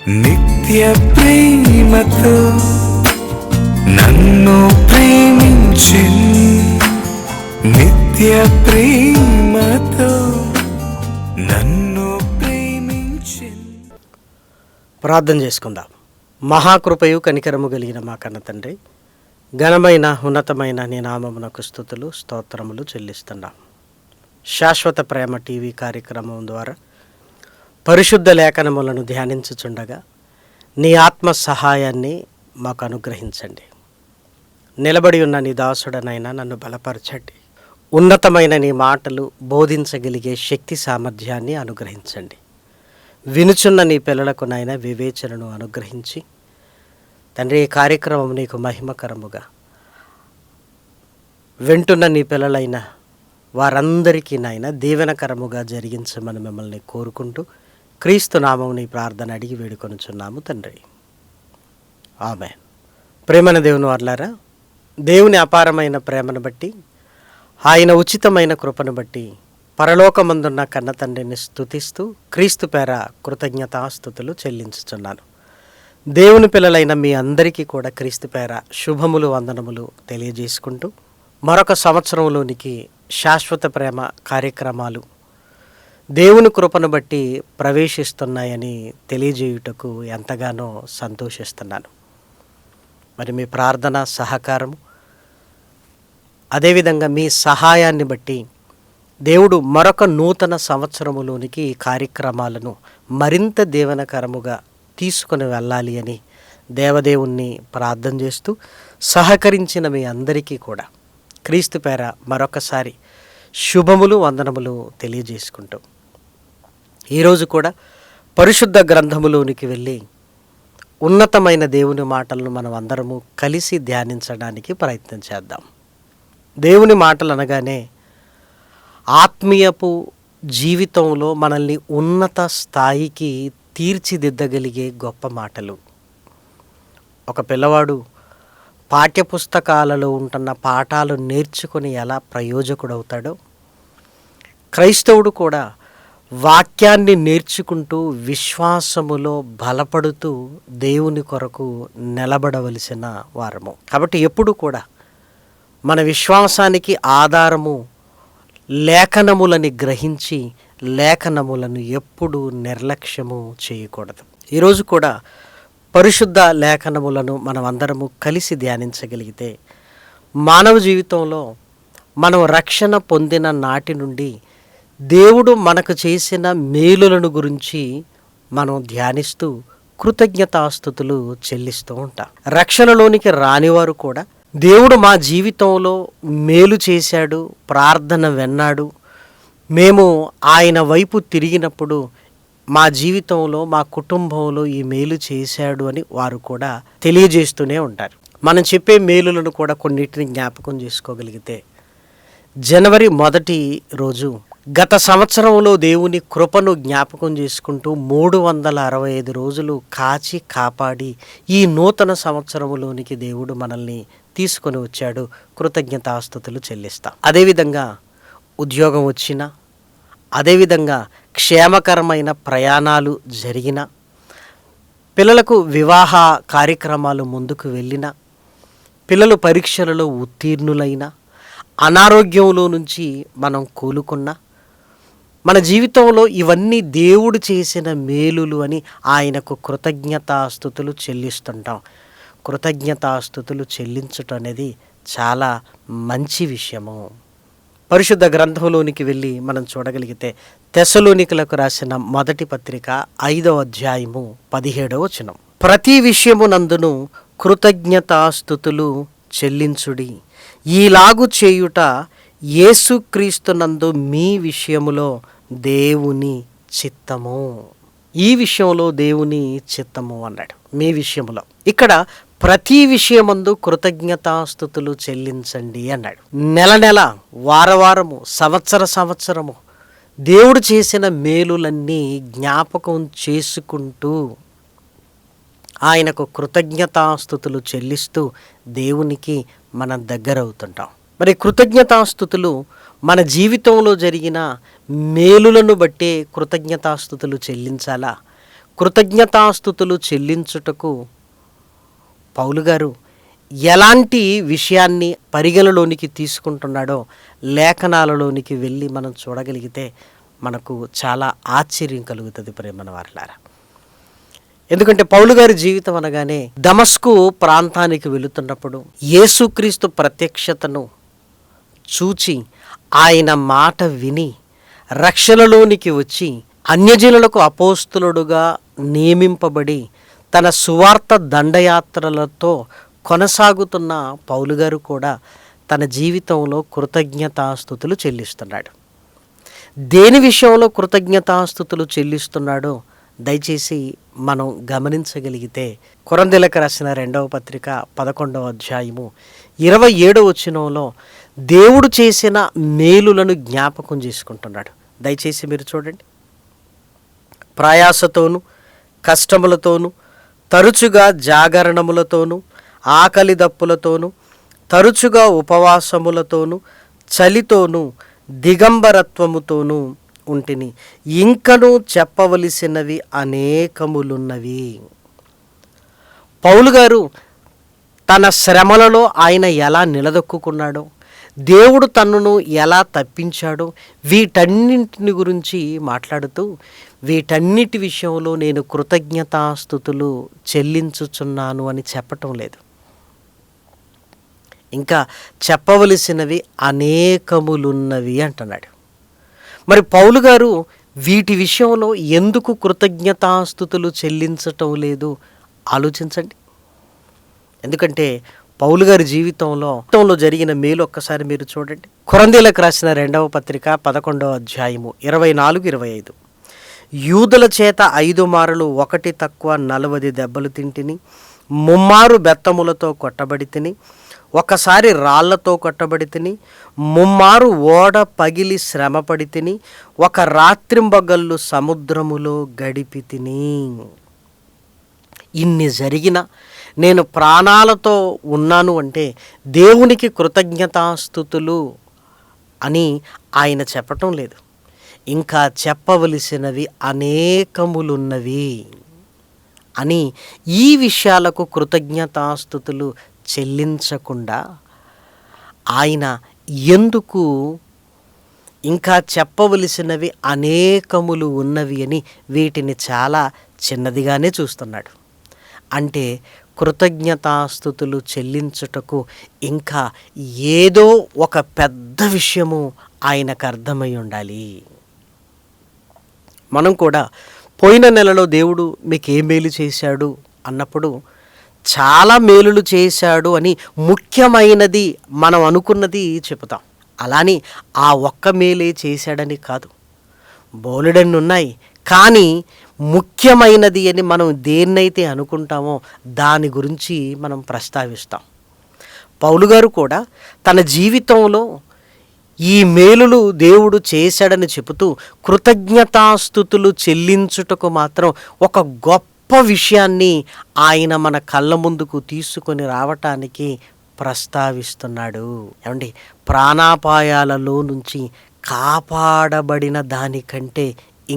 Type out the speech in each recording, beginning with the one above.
నిత్య ప్రేమతో నన్ను ప్రేమించిన్, నిత్య ప్రేమతో నన్ను ప్రేమించిన్. ప్రార్థన చేసుకుందాం. మహాకృపయు కనికరము కలిగిన మా కన్న తండ్రి, ఘనమైన ఉన్నతమైన నీ నామమునకు స్తుతులు స్తోత్రములు చెల్లిస్తున్నాం. శాశ్వత ప్రేమ టీవీ కార్యక్రమం ద్వారా పరిశుద్ధ లేఖనములను ధ్యానించుచుండగా నీ ఆత్మ సహాయాన్ని మాకు అనుగ్రహించండి. నిలబడి ఉన్న నీ దాసుడనైనా నన్ను బలపరచండి. ఉన్నతమైన నీ మాటలు బోధించగలిగే శక్తి సామర్థ్యాన్ని అనుగ్రహించండి. వినుచున్న నీ పిల్లలకునైనా వివేచనను అనుగ్రహించి తండ్రి, ఈ కార్యక్రమం నీకు మహిమకరముగా వింటున్న నీ పిల్లలైన వారందరికీ నాయన దీవెనకరముగా జరిగించమని మిమ్మల్ని కోరుకుంటూ క్రీస్తు నామం నీ ప్రార్థన అడిగి వేడుకొనుచున్నాము తండ్రి, ఆమేన్. ప్రేమన దేవుని వారలారా, దేవుని అపారమైన ప్రేమను బట్టి, ఆయన ఉచితమైన కృపను బట్టి పరలోకమందున్న కన్న తండ్రిని స్తుతిస్తూ క్రీస్తు పేర కృతజ్ఞతాస్తుతులు చెల్లించుచున్నాను. దేవుని పిల్లలైన మీ అందరికీ కూడా క్రీస్తు పేర శుభములు వందనములు తెలియజేసుకుంటూ మరొక సంవత్సరంలోనికి శాశ్వత ప్రేమ కార్యక్రమాలు దేవుని కృపను బట్టి ప్రవేశిస్తున్నాయని తెలియజేయుటకు ఎంతగానో సంతోషిస్తున్నాను. మరి మీ ప్రార్థన సహకారము, అదేవిధంగా మీ సహాయాన్ని బట్టి దేవుడు మరొక నూతన సంవత్సరములోనికి ఈ కార్యక్రమాలను మరింత దీవెనకరముగా తీసుకుని వెళ్ళాలి అని దేవదేవుణ్ణి ప్రార్థన చేస్తూ సహకరించిన మీ అందరికీ కూడా క్రీస్తు పేర మరొకసారి శుభములు వందనములు తెలియజేసుకుంటూ ఈరోజు కూడా పరిశుద్ధ గ్రంథములోనికి వెళ్ళి ఉన్నతమైన దేవుని మాటలను మనం అందరము కలిసి ధ్యానించడానికి ప్రయత్నం చేద్దాం. దేవుని మాటలు అనగానే ఆత్మీయపు జీవితంలో మనల్ని ఉన్నత స్థాయికి తీర్చిదిద్దగలిగే గొప్ప మాటలు. ఒక పిల్లవాడు పాఠ్యపుస్తకాలలో ఉంటున్న పాఠాలు నేర్చుకొని ఎలా ప్రయోజకుడవుతాడో, క్రైస్తవుడు కూడా వాక్యాన్ని నేర్చుకుంటూ విశ్వాసములో బలపడుతూ దేవుని కొరకు నిలబడవలసిన వారము. కాబట్టి ఎప్పుడు కూడా మన విశ్వాసానికి ఆధారము లేఖనములని గ్రహించి లేఖనములను ఎప్పుడు నిర్లక్ష్యము చేయకూడదు. ఈరోజు కూడా పరిశుద్ధ లేఖనములను మనం అందరము కలిసి ధ్యానించగలిగితే మానవ జీవితంలో మనం రక్షణ పొందిన నాటి నుండి దేవుడు మనకు చేసిన మేలులను గురించి మనం ధ్యానిస్తూ కృతజ్ఞతాస్తుతులు చెల్లిస్తూ ఉంటాం. రక్షణలోనికి రానివారు కూడా దేవుడు మా జీవితంలో మేలు చేశాడు, ప్రార్థన విన్నాడు, మేము ఆయన వైపు తిరిగినప్పుడు మా జీవితంలో మా కుటుంబంలో ఈ మేలు చేశాడు అని వారు కూడా తెలియజేస్తూనే ఉంటారు. మనం చెప్పే మేలులను కూడా కొన్నిటిని జ్ఞాపకం చేసుకోగలిగితే, జనవరి 1 రోజు గత సంవత్సరంలో దేవుని కృపను జ్ఞాపకం చేసుకుంటూ 365 రోజులు కాచి కాపాడి ఈ నూతన సంవత్సరంలోనికి దేవుడు మనల్ని తీసుకొని వచ్చాడు. కృతజ్ఞతాస్తుతులు చెల్లిస్తాం. అదేవిధంగా ఉద్యోగం వచ్చినా, అదేవిధంగా క్షేమకరమైన ప్రయాణాలు జరిగిన, పిల్లలకు వివాహ కార్యక్రమాలు ముందుకు వెళ్ళిన, పిల్లలు పరీక్షలలో ఉత్తీర్ణులైన, అనారోగ్యంలో నుంచి మనం కోలుకున్న, మన జీవితంలో ఇవన్నీ దేవుడు చేసిన మేలులు అని ఆయనకు కృతజ్ఞతాస్తుతులు చెల్లిస్తుంటాం. కృతజ్ఞతాస్తుతులు చెల్లించటం అనేది చాలా మంచి విషయము. పరిశుద్ధ గ్రంథంలోనికి వెళ్ళి మనం చూడగలిగితే తెస్సలోనికలకు రాసిన 1 పత్రిక 5వ అధ్యాయము 17వ వచనం, ప్రతి విషయమునందును కృతజ్ఞతాస్తుతులు చెల్లించుడి, ఈలాగు చేయుట యేసుక్రీస్తునందు మీ విషయములో దేవుని చిత్తము. ఈ విషయంలో దేవుని చిత్తము అన్నాడు. మీ విషయంలో ఇక్కడ ప్రతి విషయమందు కృతజ్ఞతాస్తుతులు చెల్లించండి అన్నాడు. నెల నెల, వారము, సంవత్సరము దేవుడు చేసిన మేలులన్నీ జ్ఞాపకం చేసుకుంటూ ఆయనకు కృతజ్ఞతాస్తుతులు చెల్లిస్తూ దేవునికి మనం దగ్గరవుతుంటాం. మరి కృతజ్ఞతాస్తుతులు మన జీవితంలో జరిగిన మేలులను బట్టే కృతజ్ఞతాస్తుతులు చెల్లించాలా? కృతజ్ఞతాస్తుతులు చెల్లించుటకు పౌలు గారు ఎలాంటి విషయాన్ని పరిగణలోనికి తీసుకుంటున్నాడో లేఖనాలలోనికి వెళ్ళి మనం చూడగలిగితే మనకు చాలా ఆశ్చర్యం కలుగుతుంది ప్రేమన వారలారా. ఎందుకంటే పౌలు గారి జీవితం అనగానే దమస్కు ప్రాంతానికి వెళుతున్నప్పుడు యేసుక్రీస్తు ప్రత్యక్షతను చూచి ఆయన మాట విని రక్షణలోనికి వచ్చి అన్యజనులకు అపోస్తులుడుగా నియమింపబడి తన సువార్త దండయాత్రలతో కొనసాగుతున్న పౌలు గారు కూడా తన జీవితంలో కృతజ్ఞతాస్తుతులు చెల్లిస్తున్నాడు. దేని విషయంలో కృతజ్ఞతాస్తుతులు చెల్లిస్తున్నాడో దయచేసి మనం గమనించగలిగితే కొరింథీయులకు రాసిన 2వ పత్రిక 11వ అధ్యాయము 27వ వచనంలో దేవుడు చేసిన మేలులను జ్ఞాపకం చేసుకుంటున్నాడు. దయచేసి మీరు చూడండి. ప్రయాసతోను కష్టములతోను తరచుగా జాగరణములతోను ఆకలి దప్పులతోను తరచుగా ఉపవాసములతోను చలితోను దిగంబరత్వముతోను ఉంటిని, ఇంకనూ చెప్పవలసినవి అనేకములున్నవి. పౌలు గారు తన శ్రమలలో ఆయన ఎలా నిలదొక్కున్నాడో, దేవుడు తనను ఎలా తప్పించాడో వీటన్నింటిని గురించి మాట్లాడుతూ వీటన్నిటి విషయంలో నేను కృతజ్ఞతాస్తుతులు చెల్లించుచున్నాను అని చెప్పటం లేదు. ఇంకా చెప్పవలసినవి అనేకములున్నవి అంటున్నాడు. మరి పౌలు గారు వీటి విషయంలో ఎందుకు కృతజ్ఞతాస్తుతులు చెల్లించటం లేదు ఆలోచించండి. ఎందుకంటే పౌలు గారి జీవితంలో జరిగిన మేలు ఒక్కసారి మీరు చూడండి. కొరింథీయులకు రాసిన 2వ పత్రిక 11వ అధ్యాయము 24-25. యూదుల చేత 5 మారులు 1 తక్కువ 40 దెబ్బలు తింటిని, 3 మారు బెత్తములతో కొట్టబడి తిని, ఒకసారి రాళ్లతో కొట్టబడి తిని, 3 మారు ఓడ పగిలి శ్రమపడి తిని, ఒక రాత్రింబగళ్ళు సముద్రములో గడిపి తిని. ఇన్ని జరిగిన నేను ప్రాణాలతో ఉన్నాను అంటే దేవునికి కృతజ్ఞతాస్తుతులు అని ఆయన చెప్పటం లేదు. ఇంకా చెప్పవలసినవి అనేకములున్నవి అని ఈ విషయాలకు కృతజ్ఞతాస్తుతులు చెల్లించకుండా ఆయన ఎందుకు ఇంకా చెప్పవలసినవి అనేకములు ఉన్నవి అని వీటిని చాలా చిన్నదిగానే చూస్తున్నాడు. అంటే కృతజ్ఞతాస్తుతులు చెల్లించుటకు ఇంకా ఏదో ఒక పెద్ద విషయము ఆయనకు అర్థమై ఉండాలి. మనం కూడా పోయిన నెలలో దేవుడు మీకు ఏ మేలు చేశాడు అన్నప్పుడు చాలా మేలులు చేశాడు అని ముఖ్యమైనది మనం అనుకున్నది చెబుతాం. అలాని ఆ ఒక్క మేలే చేశాడని కాదు, బోలెడన్ని ఉన్నాయి. కానీ ముఖ్యమైనది అని మనం దేన్నైతే అనుకుంటామో దాని గురించి మనం ప్రస్తావిస్తాం. పౌలు గారు కూడా తన జీవితంలో ఈ మేలులు దేవుడు చేశాడని చెబుతూ కృతజ్ఞతాస్తుతులు చెల్లించుటకు మాత్రం ఒక గొప్ప విషయాన్ని ఆయన మన కళ్ళ ముందుకు తీసుకొని రావటానికి ప్రస్తావిస్తున్నాడు. ఏమండి, ప్రాణాపాయాలలో నుంచి కాపాడబడిన దానికంటే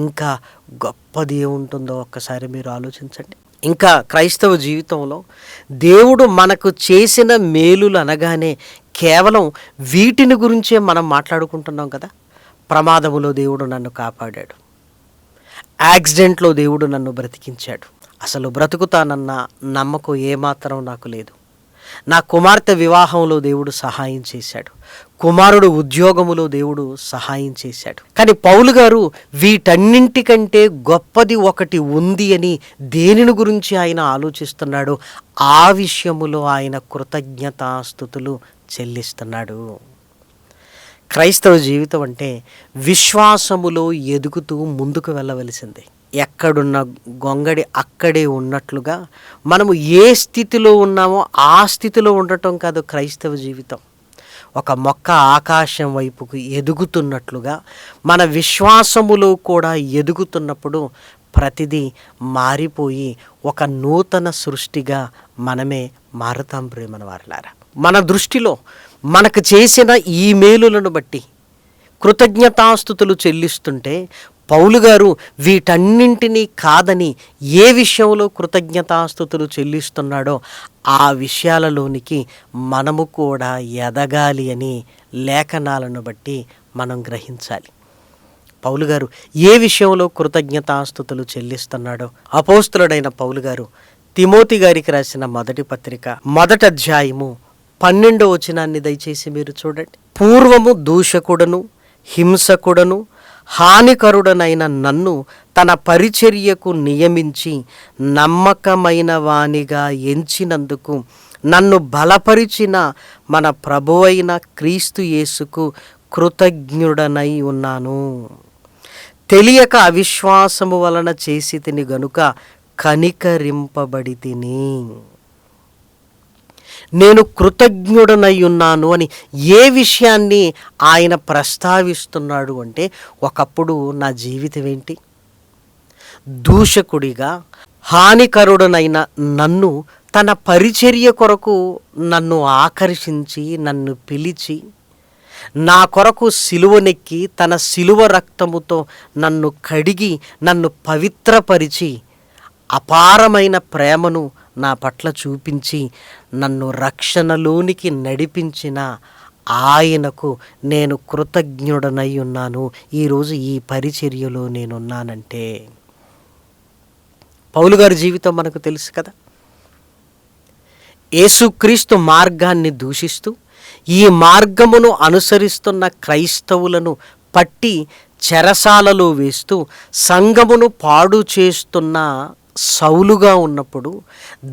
ఇంకా గొప్పది ఏముంటుందో ఒక్కసారి మీరు ఆలోచించండి. ఇంకా క్రైస్తవ జీవితంలో దేవుడు మనకు చేసిన మేలులు అనగానే కేవలం వీటిని గురించే మనం మాట్లాడుకుంటున్నాం కదా. ప్రమాదములో దేవుడు నన్ను కాపాడాడు, యాక్సిడెంట్లో దేవుడు నన్ను బ్రతికించాడు, అసలు బ్రతుకుతానన్న నమ్మకం ఏమాత్రం నాకు లేదు, నా కుమార్తె వివాహంలో దేవుడు సహాయం చేశాడు, కుమారుడు ఉద్యోగములో దేవుడు సహాయం చేశాడు. కానీ పౌలు గారు వీటన్నింటికంటే గొప్పది ఒకటి ఉంది అని దేనిని గురించి ఆయన ఆలోచిస్తున్నాడు, ఆ విషయములో ఆయన కృతజ్ఞతాస్తుతులు చెల్లిస్తున్నాడు. క్రైస్తవ జీవితం అంటే విశ్వాసములో ఎదుగుతూ ముందుకు వెళ్ళవలసిందే. ఎక్కడున్న గొంగడి అక్కడే ఉన్నట్లుగా మనము ఏ స్థితిలో ఉన్నామో ఆ స్థితిలో ఉండటం కాదు క్రైస్తవ జీవితం. ఒక మొక్క ఆకాశం వైపుకు ఎదుగుతున్నట్లుగా మన విశ్వాసములో కూడా ఎదుగుతున్నప్పుడు ప్రతిదీ మారిపోయి ఒక నూతన సృష్టిగా మనమే మారుతాం. ప్రేమన వారలారా, మన దృష్టిలో మనకు చేసిన ఈ మేలులను బట్టి కృతజ్ఞతాస్తుతులు చెల్లిస్తుంటే పౌలు గారు వీటన్నింటినీ కాదని ఏ విషయంలో కృతజ్ఞతాస్తుతులు చెల్లిస్తున్నాడో ఆ విషయాలలోనికి మనము కూడా ఎదగాలి అని లేఖనాలను బట్టి మనం గ్రహించాలి. పౌలు గారు ఏ విషయంలో కృతజ్ఞతాస్తుతులు చెల్లిస్తున్నాడో అపోస్తులుడైన పౌలు గారు తిమోతి గారికి రాసిన మొదటి పత్రిక 1వ అధ్యాయము 12వ వచనాన్ని దయచేసి మీరు చూడండి. పూర్వము దూషకుడను హింసకుడను హానికరుడనైన నన్ను తన పరిచర్యకు నియమించి నమ్మకమైన వానిగా ఎంచినందుకు నన్ను బలపరిచిన మన ప్రభువైన క్రీస్తు యేసుకు కృతజ్ఞుడనై ఉన్నాను. తెలియక అవిశ్వాసము వలన చేసి తిని గనుక కనికరింపబడి తిని నేను కృతజ్ఞుడనై ఉన్నాను అని ఏ విషయాన్ని ఆయన ప్రస్తావిస్తున్నాడు అంటే, ఒకప్పుడు నా జీవితం ఏంటి? దూషకుడిగా హానికరుడనైన నన్ను తన పరిచర్య కొరకు నన్ను ఆకర్షించి నన్ను పిలిచి నా కొరకు సిలువనెక్కి తన సిలువ రక్తముతో నన్ను కడిగి నన్ను పవిత్రపరిచి అపారమైన ప్రేమను నా పట్ల చూపించి నన్ను రక్షణలోనికి నడిపించిన ఆయనకు నేను కృతజ్ఞుడనై ఉన్నాను. ఈరోజు ఈ పరిచర్యలో నేనున్నానంటే పౌలు గారి జీవితం మనకు తెలుసు కదా. యేసుక్రీస్తు మార్గాన్ని దూషిస్తూ ఈ మార్గమును అనుసరిస్తున్న క్రైస్తవులను పట్టి చెరసాలలో వేస్తూ సంఘమును పాడు చేస్తున్న సౌలుగా ఉన్నప్పుడు,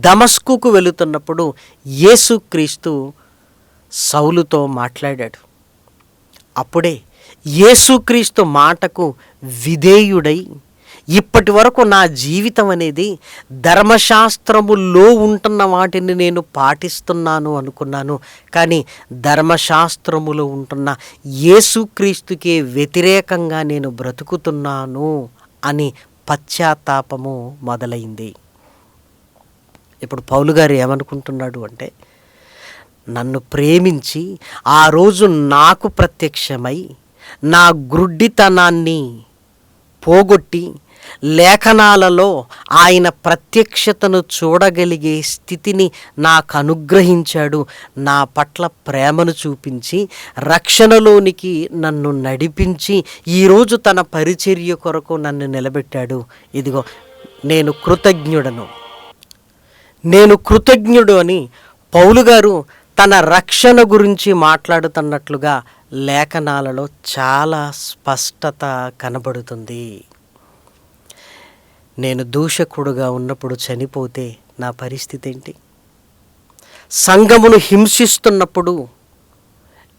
దమస్కుకు వెళుతున్నప్పుడు యేసుక్రీస్తు సౌలుతో మాట్లాడాడు. అప్పుడే యేసుక్రీస్తు మాటకు విధేయుడై ఇప్పటి వరకు నా జీవితం అనేది ధర్మశాస్త్రములో ఉంటున్న వాటిని నేను పాటిస్తున్నాను అనుకున్నాను, కానీ ధర్మశాస్త్రములో ఉంటున్న యేసుక్రీస్తుకే వ్యతిరేకంగా నేను బ్రతుకుతున్నాను అని పశ్చాత్తాపము మొదలైంది. ఇప్పుడు పౌలు గారు ఏమనుకుంటున్నాడు అంటే, నన్ను ప్రేమించి ఆ రోజు నాకు ప్రత్యక్షమై నా గ్రుడ్డితనాన్ని పోగొట్టి లేఖనాలలో ఆయన ప్రత్యక్షతను చూడగలిగే స్థితిని నాకు అనుగ్రహించాడు. నా పట్ల ప్రేమను చూపించి రక్షణలోనికి నన్ను నడిపించి ఈరోజు తన పరిచర్య కొరకు నన్ను నిలబెట్టాడు. ఇదిగో నేను కృతజ్ఞుడు అని పౌలు గారు తన రక్షణ గురించి మాట్లాడుతున్నట్లుగా లేఖనాలలో చాలా స్పష్టత కనబడుతుంది. నేను దూషకుడుగా ఉన్నప్పుడు చనిపోతే నా పరిస్థితి ఏంటి? సంఘమును హింసిస్తున్నప్పుడు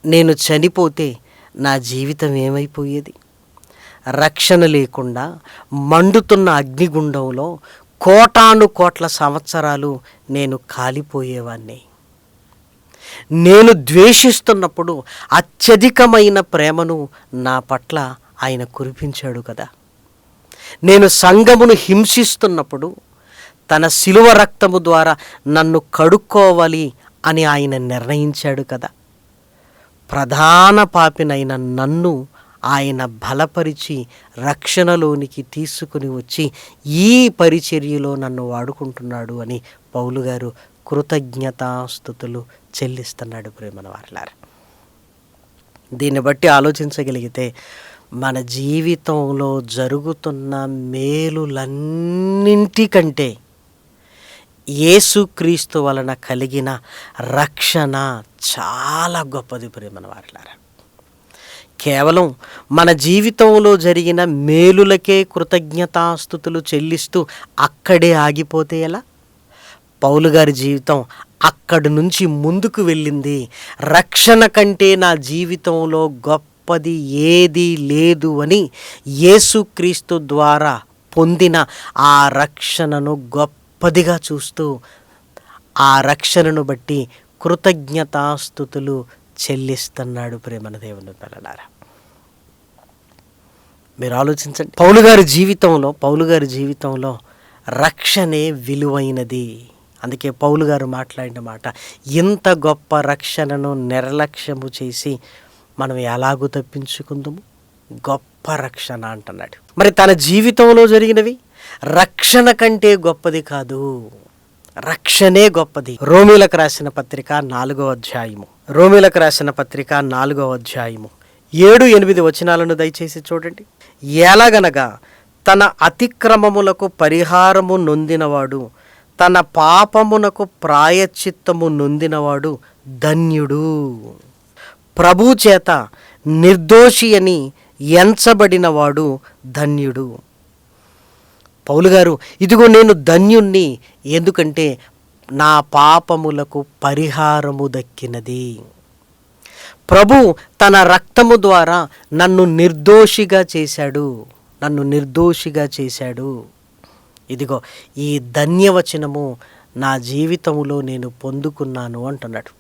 నేను చనిపోతే నా జీవితం ఏమైపోయేది? రక్షణ లేకుండా మండుతున్న అగ్నిగుండంలో కోటాను కోట్ల సంవత్సరాలు నేను కాలిపోయేవాణ్ణి. నేను ద్వేషిస్తున్నప్పుడు అత్యధికమైన ప్రేమను నా పట్ల ఆయన కురిపించాడు కదా. నేను సంఘమును హింసిస్తున్నప్పుడు తన శిలువ రక్తము ద్వారా నన్ను కడుక్కోవాలి అని ఆయన నిర్ణయించాడు కదా. ప్రధాన పాపినైన నన్ను ఆయన బలపరిచి రక్షణలోనికి తీసుకుని వచ్చి ఈ పరిచర్యలో నన్ను వాడుకుంటున్నాడు అని పౌలు గారు కృతజ్ఞతాస్తుతులు చెల్లిస్తున్నాడు. ప్రేమన వారలారా, దీన్ని బట్టి ఆలోచించగలిగితే మన జీవితంలో జరుగుతున్న మేలులన్నింటికంటే యేసుక్రీస్తు వలన కలిగిన రక్షణ చాలా గొప్పది. ప్రేమన వారలారా, కేవలం మన జీవితంలో జరిగిన మేలులకే కృతజ్ఞతాస్తుతులు చెల్లిస్తూ అక్కడే ఆగిపోతే ఎలా? పౌలు గారి జీవితం అక్కడి నుంచి ముందుకు వెళ్ళింది. రక్షణ కంటే నా జీవితంలో గొప్పది ఏదీ లేదు అని యేసుక్రీస్తు ద్వారా పొందిన ఆ రక్షణను గొప్పదిగా చూస్తూ ఆ రక్షణను బట్టి కృతజ్ఞతాస్తుతులు చెల్లిస్తున్నాడు. ప్రేమన దేవుని పిల్లలారా, మీరు ఆలోచించండి. పౌలు గారి జీవితంలో రక్షణే విలువైనది. అందుకే పౌలు గారు మాట్లాడిన మాట, ఇంత గొప్ప రక్షణను నిర్లక్ష్యము చేసి మనం ఎలాగూ తప్పించుకుందాము? గొప్ప గొప్ప రక్షణ అంటున్నాడు. మరి తన జీవితంలో జరిగినవి రక్షణ కంటే గొప్పది కాదు, రక్షణే గొప్పది. రోమీలకు రాసిన పత్రిక 4వ అధ్యాయము, రోమీలకు రాసిన పత్రిక 4వ అధ్యాయము 7-8 వచనాలను దయచేసి చూడండి. ఎలాగనగా తన అతిక్రమములకు పరిహారము నొందినవాడు, తన పాపమునకు ప్రాయశ్చిత్తము నొందినవాడు ధన్యుడు. ప్రభు చేత నిర్దోషి అని ఎంచబడినవాడు ధన్యుడు. పౌలు గారు, ఇదిగో నేను ధన్యుణ్ణి, ఎందుకంటే నా పాపములకు పరిహారము దక్కినది. ప్రభు తన రక్తము ద్వారా నన్ను నిర్దోషిగా చేశాడు, నన్ను నిర్దోషిగా చేశాడు. ఇదిగో ఈ ధన్యవచనము నా జీవితంలో నేను పొందుకున్నాను అంటున్నాడు.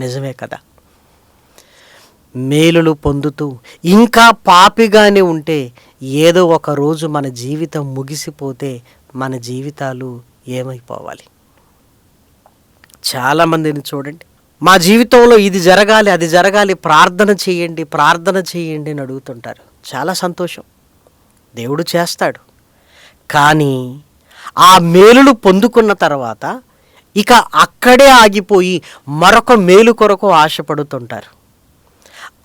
నిజమే కదా? మేలులు పొందుతూ ఇంకా పాపిగానే ఉంటే ఏదో ఒక రోజు మన జీవితం ముగిసిపోతే మన జీవితాలు ఏమైపోవాలి? చాలామందిని చూడండి, మా జీవితంలో ఇది జరగాలి, అది జరగాలి, ప్రార్థన చేయండి, ప్రార్థన చేయండి అని అడుగుతుంటారు. చాలా సంతోషం, దేవుడు చేస్తాడు. కానీ ఆ మేలులు పొందుకున్న తర్వాత ఇక అక్కడే ఆగిపోయి మరొక మేలు కొరకు ఆశపడుతుంటారు.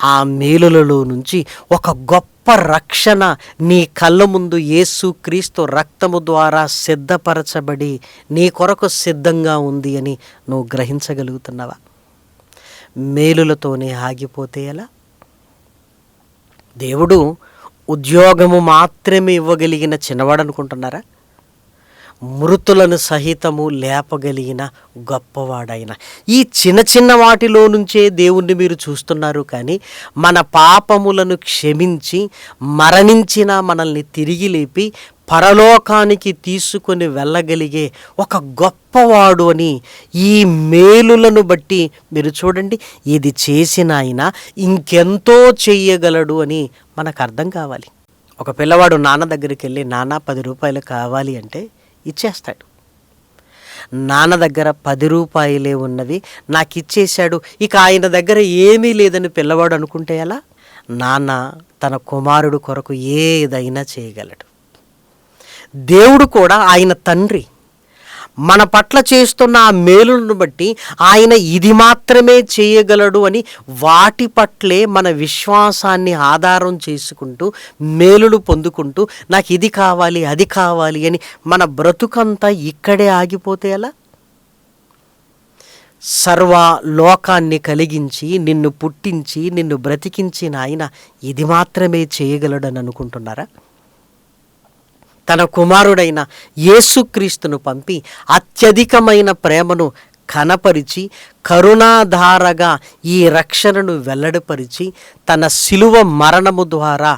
ఆ మేలులలో నుంచి ఒక గొప్ప రక్షణ నీ కళ్ళ ముందు యేసుక్రీస్తు రక్తము ద్వారా సిద్ధపరచబడి నీ కొరకు సిద్ధంగా ఉంది అని నువ్వు గ్రహించగలుగుతున్నావా? మేలులతోనే ఆగిపోతే ఎలా? దేవుడు ఉద్యోగము మాత్రమే ఇవ్వగలిగిన చిన్నవాడు అనుకుంటున్నారా? మృతులను సహితము లేపగలిగిన గొప్పవాడైన ఈ చిన్న చిన్న వాటిలో నుంచే దేవుణ్ణి మీరు చూస్తున్నారు. కానీ మన పాపములను క్షమించి మరణించిన మనల్ని తిరిగి లేపి పరలోకానికి తీసుకొని వెళ్ళగలిగే ఒక గొప్పవాడు అని ఈ మేలులను బట్టి మీరు చూడండి, ఇది చేసిన ఆయన ఇంకెంతో చెయ్యగలడు అని మనకు అర్థం కావాలి. ఒక పిల్లవాడు నాన్న దగ్గరికి వెళ్ళి, నాన్న 10 రూపాయలు కావాలి అంటే ఇచ్చేస్తాడు. నాన్న దగ్గర 10 రూపాయలే ఉన్నవి, నాకు ఇచ్చేశాడు, ఇక ఆయన దగ్గర ఏమీ లేదని పిల్లవాడు అనుకుంటే ఎలా? నాన్న తన కుమారుడు కొరకు ఏదైనా చేయగలడు. దేవుడు కూడా ఆయన తండ్రి. మన పట్ల చేస్తున్న ఆ మేలులను బట్టి ఆయన ఇది మాత్రమే చేయగలడు అని వాటి పట్లే మన విశ్వాసాన్ని ఆధారం చేసుకుంటూ మేలులు పొందుకుంటూ నాకు ఇది కావాలి, అది కావాలి అని మన బ్రతుకంతా ఇక్కడే ఆగిపోతే ఎలా? సర్వ లోకాన్ని కలిగించి నిన్ను పుట్టించి నిన్ను బ్రతికించిన ఆయన ఇది మాత్రమే చేయగలడని అనుకుంటున్నారా? తన కుమారుడైన యేసుక్రీస్తును పంపి అత్యధికమైన ప్రేమను కనపరిచి కరుణాధారగా ఈ రక్షణను వెల్లడిపరిచి తన శిలువ మరణము ద్వారా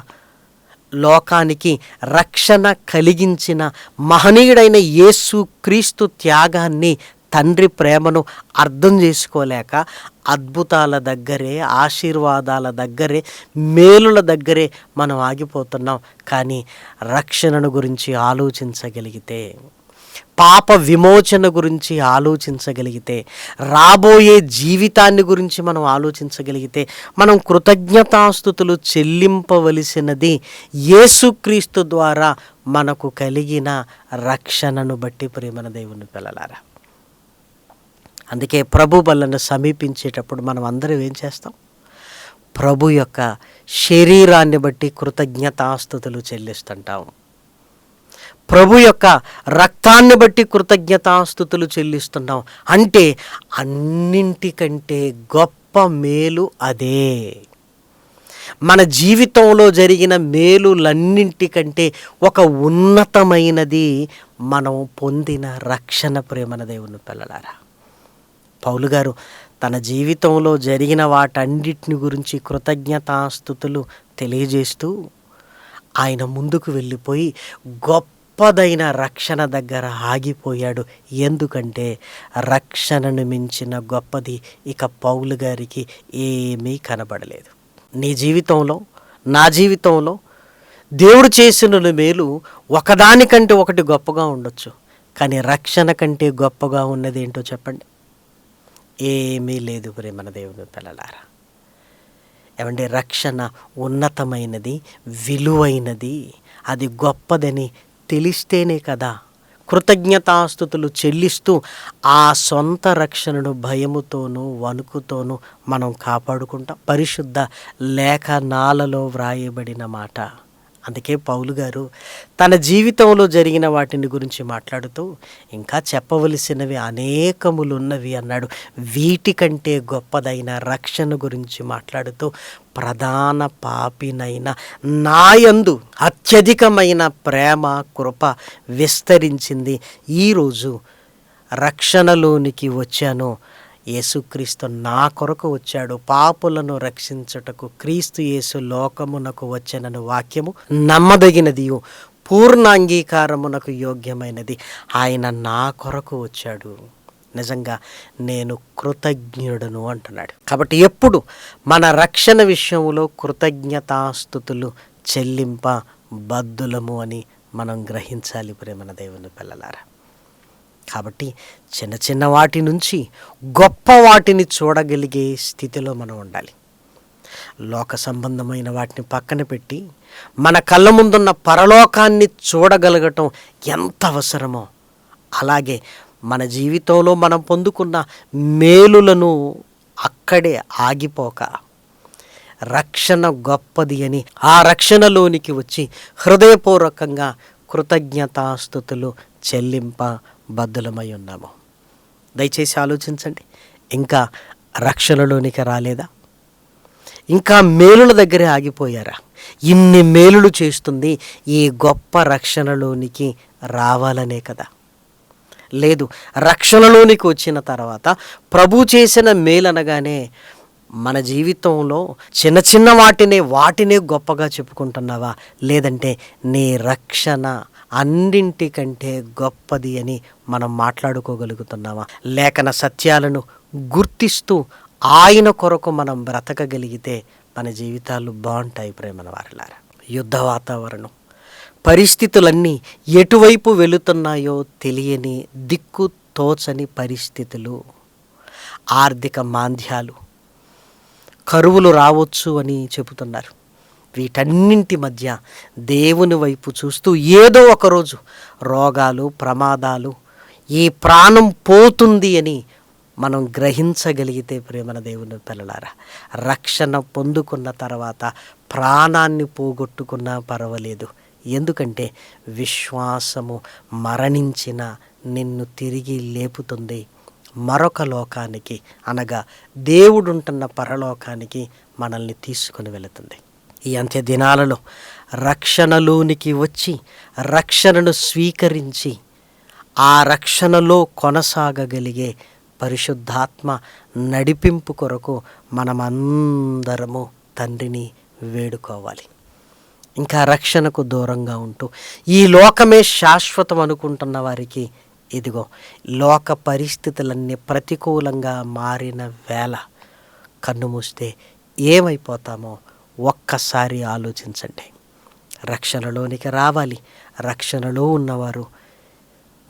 లోకానికి రక్షణ కలిగించిన మహనీయుడైన యేసుక్రీస్తు త్యాగాన్ని, తండ్రి ప్రేమను అర్థం చేసుకోలేక అద్భుతాల దగ్గరే, ఆశీర్వాదాల దగ్గరే, మేలుల దగ్గరే మనం ఆగిపోతున్నాం. కానీ రక్షణను గురించి ఆలోచించగలిగితే, పాప విమోచన గురించి ఆలోచించగలిగితే, రాబోయే జీవితాన్ని గురించి మనం ఆలోచించగలిగితే, మనం కృతజ్ఞతాస్తుతులు చెల్లింపవలసినది యేసుక్రీస్తు ద్వారా మనకు కలిగిన రక్షణను బట్టి. ప్రేమన దేవుని పిల్లలారా, అందుకే ప్రభు బలను సమీపించేటప్పుడు మనం అందరం ఏం చేస్తాం? ప్రభు యొక్క శరీరాన్ని బట్టి కృతజ్ఞతాస్తుతులు చెల్లిస్తుంటాం. ప్రభు యొక్క రక్తాన్ని బట్టి కృతజ్ఞతాస్తుతులు చెల్లిస్తున్నాం. అంటే అన్నింటికంటే గొప్ప మేలు అదే. మన జీవితంలో జరిగిన మేలులన్నింటికంటే ఒక ఉన్నతమైనది మనం పొందిన రక్షణ. ప్రేమన దేవుని పిల్లలారా, పౌలు గారు తన జీవితంలో జరిగిన వాటన్నిటిని గురించి కృతజ్ఞతాస్తుతులు తెలియజేస్తూ ఆయన ముందుకు వెళ్ళిపోయి గొప్పదైన రక్షణ దగ్గర ఆగిపోయాడు. ఎందుకంటే రక్షణను మించిన గొప్పది ఇక పౌలు గారికి ఏమీ కనబడలేదు. నీ జీవితంలో, నా జీవితంలో దేవుడు చేసిన మేలు ఒకదానికంటే ఒకటి గొప్పగా ఉండొచ్చు, కానీ రక్షణ కంటే గొప్పగా ఉన్నది ఏంటో చెప్పండి? ఏమీ లేదు ప్రేమన దేవుని పిల్లలారా. ఏమంటే రక్షణ ఉన్నతమైనది, విలువైనది, అది గొప్పదని తెలిస్తేనే కదా కృతజ్ఞతాస్తుతులు చెల్లిస్తూ ఆ సొంత రక్షణను భయముతోనూ వణుకుతోనూ మనం కాపాడుకుంటాం. పరిశుద్ధ లేఖనాలలో వ్రాయబడిన మాట. అందుకే పౌలు గారు తన జీవితంలో జరిగిన వాటిని గురించి మాట్లాడుతూ ఇంకా చెప్పవలసినవి అనేకములున్నవి అన్నాడు. వీటికంటే గొప్పదైన రక్షణ గురించి మాట్లాడుతూ ప్రధాన పాపినైన నాయందు అత్యధికమైన ప్రేమ కృప విస్తరించింది. ఈరోజు రక్షణలోనికి వచ్చాను, యేసుక్రీస్తు నా కొరకు వచ్చాడు, పాపులను రక్షించుటకు క్రీస్తు యేసు లోకమునకు వచ్చెనను వాక్యము నమ్మదగినదియు పూర్ణ అంగీకారమునకు యోగ్యమైనది. ఆయన నా కొరకు వచ్చాడు, నిజంగా నేను కృతజ్ఞుడను అంటున్నాడు. కాబట్టి ఎప్పుడు మన రక్షణ విషయంలో కృతజ్ఞతాస్తుతులు చెల్లింప బద్దులము అని మనం గ్రహించాలి ప్రేమన దేవుని పిల్లలారా. కాబట్టి చిన్న చిన్న వాటి నుంచి గొప్ప వాటిని చూడగలిగే స్థితిలో మనం ఉండాలి. లోక సంబంధమైన వాటిని పక్కన పెట్టి మన కళ్ళ ముందున్న పరలోకాన్ని చూడగలగటం ఎంత అవసరమో, అలాగే మన జీవితంలో మనం పొందుకున్న మేలులను అక్కడే ఆగిపోక రక్షణ గొప్పది అని ఆ రక్షణలోనికి వచ్చి హృదయపూర్వకంగా కృతజ్ఞతాస్తుతులు చెల్లింప బద్దులమై ఉన్నాము. దయచేసి ఆలోచించండి. ఇంకా రక్షణలోనికి రాలేదా? ఇంకా మేలుల దగ్గరే ఆగిపోయారా? ఇన్ని మేలులు చేస్తుంది ఈ గొప్ప రక్షణలోనికి రావాలనే కదా. లేదు, రక్షణలోనికి వచ్చిన తర్వాత ప్రభు చేసిన మేలనగానే మన జీవితంలో చిన్న చిన్న వాటినే గొప్పగా చెప్పుకుంటున్నావా? లేదంటే నీ రక్షణ అన్నింటికంటే గొప్పది అని మనం మాట్లాడుకోగలుగుతున్నావా? లేఖన సత్యాలను గుర్తిస్తూ ఆయన కొరకు మనం బ్రతకగలిగితే మన జీవితాలు బాగుంటాయి ప్రేమన వారలారా. యుద్ధ వాతావరణం, పరిస్థితులన్నీ ఎటువైపు వెళుతున్నాయో తెలియని దిక్కు తోచని పరిస్థితులు, ఆర్థిక మాంద్యాలు, కరువులు రావచ్చు అని చెబుతున్నారు. వీటన్నింటి మధ్య దేవుని వైపు చూస్తూ ఏదో ఒకరోజు రోగాలు, ప్రమాదాలు, ఈ ప్రాణం పోతుంది అని మనం గ్రహించగలిగితే ప్రేమన దేవుని పిల్లలారా, రక్షణ పొందుకున్న తర్వాత ప్రాణాన్ని పోగొట్టుకున్నా పర్వాలేదు. ఎందుకంటే విశ్వాసము మరణించిన నిన్ను తిరిగి లేపుతుంది మరొక లోకానికి, అనగా దేవుడుంటున్న పరలోకానికి మనల్ని తీసుకుని వెళుతుంది. ఈ అంత్య దినాలలో రక్షణలోనికి వచ్చి రక్షణను స్వీకరించి ఆ రక్షణలో కొనసాగగలిగే పరిశుద్ధాత్మ నడిపింపు కొరకు మనమందరము తండ్రిని వేడుకోవాలి. ఇంకా రక్షణకు దూరంగా ఉంటూ ఈ లోకమే శాశ్వతం అనుకుంటున్న వారికి ఇదిగో లోక పరిస్థితులన్నీ ప్రతికూలంగా మారిన వేళ కన్ను మూస్తే ఏమైపోతామో ఒక్కసారి ఆలోచించండి. రక్షణలోనికి రావాలి. రక్షణలో ఉన్నవారు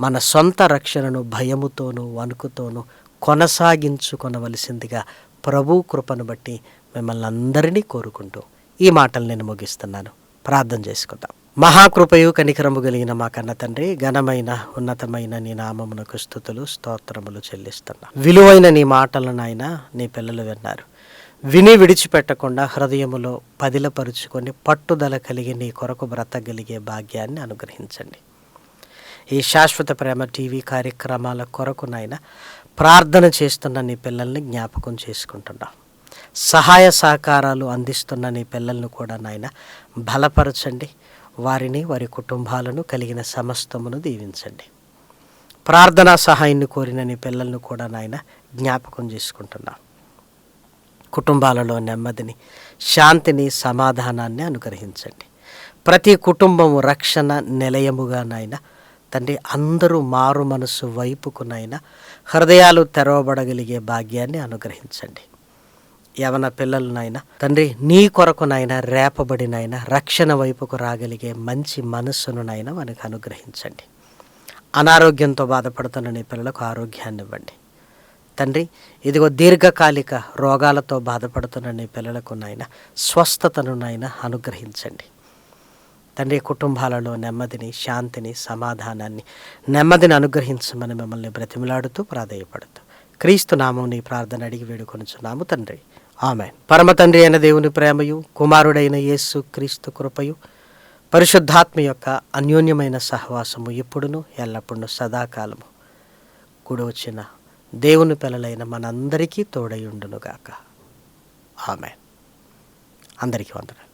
మన సొంత రక్షణను భయముతోనూ వణుకుతోనూ కొనసాగించుకొనవలసిందిగా ప్రభు కృపను బట్టి మిమ్మల్ని అందరినీ కోరుకుంటూ ఈ మాటలు నేను ముగిస్తున్నాను. ప్రార్థన చేసుకుందాం. మహాకృపయు కనికరము కలిగిన మా కన్న తండ్రి, ఘనమైన ఉన్నతమైన నీ నామమునకు స్తుతులు స్తోత్రములు చెల్లిస్తున్నా. విలువైన నీ మాటలను ఆయన నీ పిల్లలు విన్నారు. విని విడిచిపెట్టకుండా హృదయములో పదిలపరుచుకొని పట్టుదల కలిగి నీ కొరకు బ్రతకగలిగే భాగ్యాన్ని అనుగ్రహించండి. ఈ శాశ్వత ప్రేమ టీవీ కార్యక్రమాల కొరకు నాయన ప్రార్థన చేస్తున్న నీ పిల్లల్ని జ్ఞాపకం చేసుకుంటున్నాం. సహాయ సహకారాలు అందిస్తున్న నీ పిల్లలను కూడా నాయన బలపరచండి. వారిని, వారి కుటుంబాలను, కలిగిన సమస్తమును దీవించండి. ప్రార్థనా సహాయాన్ని కోరిన నీ పిల్లలను కూడా నాయన జ్ఞాపకం చేసుకుంటున్నాం. కుటుంబాలలో నెమ్మదిని, శాంతిని, సమాధానాన్ని అనుగ్రహించండి. ప్రతి కుటుంబము రక్షణ నిలయముగా నాయన తండ్రి అందరూ మారు మనసు వైపుకు నాయన హృదయాలు తెరవబడగలిగే భాగ్యాన్ని అనుగ్రహించండి. యవన పిల్లలు నాయన తండ్రి నీ కొరకు నాయన రేపబడి నాయన రక్షణ వైపుకు రాగలిగే మంచి మనస్సును నాయన మనకు అనుగ్రహించండి. అనారోగ్యంతో బాధపడుతున్న నీ పిల్లలకు ఆరోగ్యాన్ని ఇవ్వండి. తండ్రి, ఇదిగో దీర్ఘకాలిక రోగాలతో బాధపడుతున్న నీ పిల్లలకు నాయన స్వస్థతను నాయన అనుగ్రహించండి తండ్రి. కుటుంబాలలో నెమ్మదిని, శాంతిని, సమాధానాన్ని, నెమ్మదిని అనుగ్రహించమని మిమ్మల్ని బ్రతిమలాడుతూ ప్రాధేయపడుతూ క్రీస్తు నామం నీ ప్రార్థన అడిగి వేడుకొనుచున్నాము తండ్రి. ఆమేన్. పరమ తండ్రి అయిన దేవుని ప్రేమయు, కుమారుడైన యేసు క్రీస్తు కృపయు, పరిశుద్ధాత్మ యొక్క అన్యోన్యమైన సహవాసము ఇప్పుడును ఎల్లప్పుడూ సదాకాలము కూడి వచ్చిన దేవుని పిల్లలైన మనందరికీ తోడయుండునుగాక. ఆమేన్. అందరికీ వందనాలు.